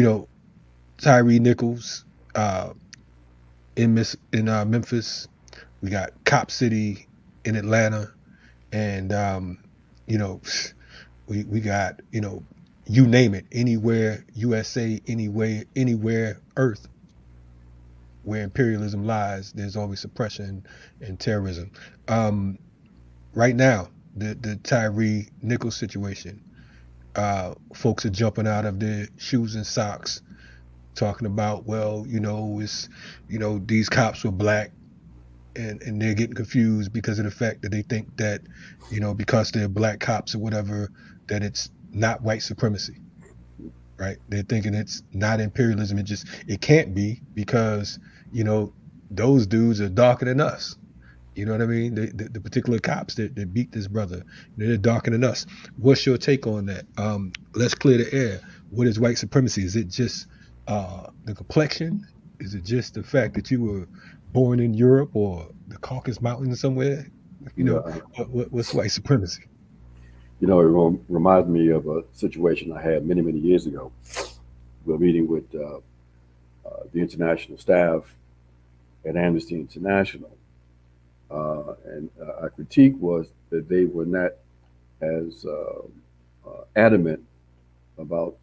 you know, Tyre Nichols in Memphis. We got Cop City in Atlanta, and you know, we got you name it, anywhere USA, anywhere Earth where imperialism lies, there's always suppression and terrorism. Um, right now, the Tyre Nichols situation, folks are jumping out of their shoes and socks, talking about, well, it's, these cops were black, and they're getting confused because of the fact that they think that, because they're black cops or whatever, that it's not white supremacy, right? They're thinking it's not imperialism. It can't be because, you know, those dudes are darker than us. You know what I mean? The particular cops that beat this brother, they're darker than us. What's your take on that? Let's clear the air. What is white supremacy? Is it just the complexion? Is it just the fact that you were born in Europe or the Caucasus Mountains somewhere? You know, Yeah, what's white supremacy? it reminds me of a situation I had many, many years ago. We were meeting with the international staff at Amnesty International, and our critique was that they were not as adamant about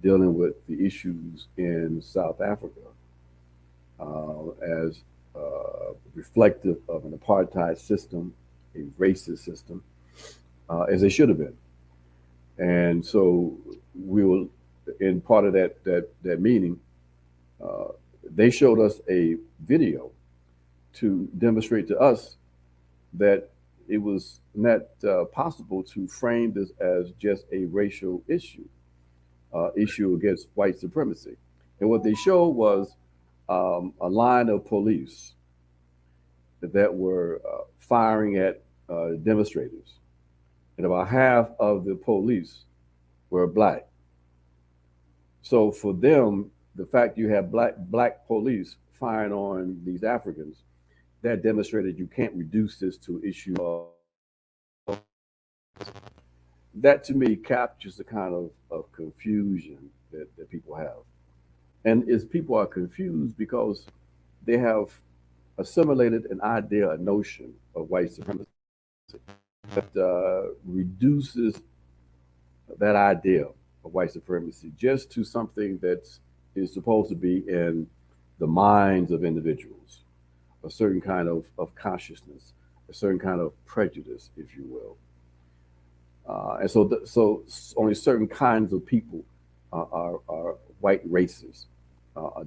dealing with the issues in South Africa as reflective of an apartheid system, a racist system, as they should have been. And so we were in part of that meeting. Uh, they showed us a video to demonstrate to us that it was not possible to frame this as just a racial issue against white supremacy. And what they showed was a line of police that were firing at demonstrators, and about half of the police were black. So for them, the fact you have black police firing on these Africans, that demonstrated you can't reduce this to issue of that to me captures the kind of confusion that people have. And is people are confused because they have assimilated an idea, a notion of white supremacy that reduces that idea of white supremacy just to something that is supposed to be in the minds of individuals, a certain kind of consciousness, a certain kind of prejudice, if you will. So only certain kinds of people are white races,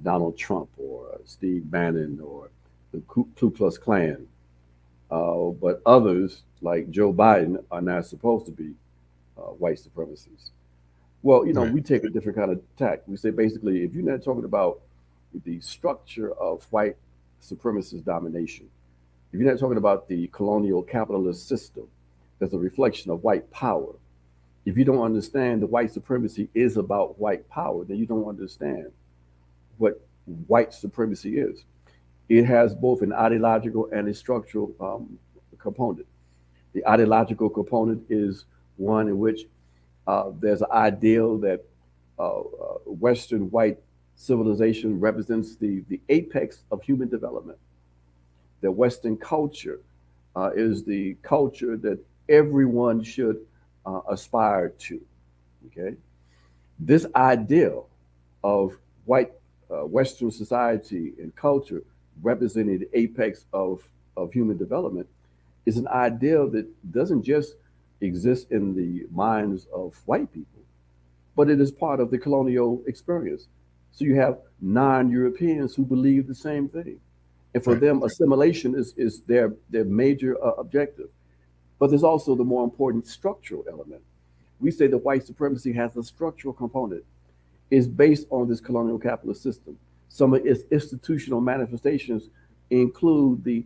Donald Trump or Steve Bannon or the Ku Klux Klan. But others, like Joe Biden, are not supposed to be white supremacists. Well, Right. we take a different kind of tack. We say basically, if you're not talking about the structure of white supremacist domination, if you're not talking about the colonial capitalist system that's a reflection of white power, if you don't understand that white supremacy is about white power, then you don't understand what white supremacy is. It has both an ideological and a structural component. The ideological component is one in which there's an ideal that Western white civilization represents the apex of human development. That Western culture is the culture that everyone should aspire to. Okay, this ideal of white Western society and culture representing the apex of human development is an ideal that doesn't just exist in the minds of white people, but it is part of the colonial experience. So you have non-Europeans who believe the same thing. And for Right. them, assimilation is their major objective. But there's also the more important structural element. We say that white supremacy has a structural component. It's based on this colonial capitalist system. Some of its institutional manifestations include the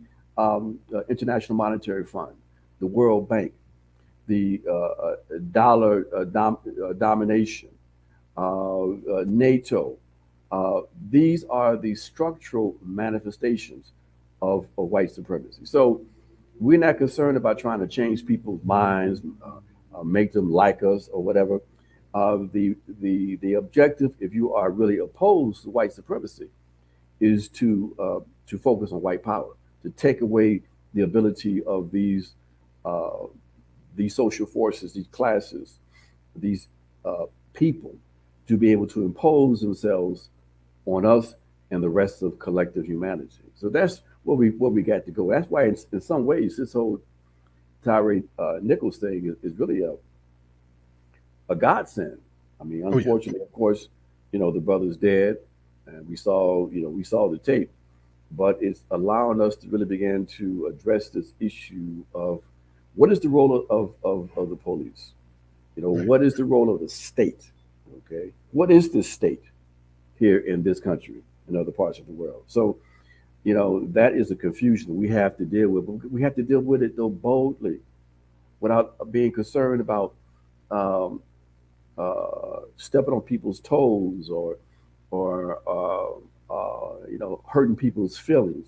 International Monetary Fund, the World Bank, the dollar domination, NATO. These are the structural manifestations of white supremacy. So we're not concerned about trying to change people's minds, make them like us or whatever. The objective, if you are really opposed to white supremacy, is to focus on white power, to take away the ability of uh, these social forces, these classes, these people, to be able to impose themselves on us and the rest of collective humanity. So that's what we got to go. That's why, in some ways, this whole Tyre Nichols thing is really a godsend. I mean, Oh yeah. unfortunately, of course, the brother's dead, and we saw the tape, but it's allowing us to really begin to address this issue of what is the role of the police. Right. What is the role of the state? Okay, what is the state here in this country and other parts of the world? So, that is a confusion we have to deal with. But we have to deal with it though boldly, without being concerned about um, stepping on people's toes or hurting people's feelings.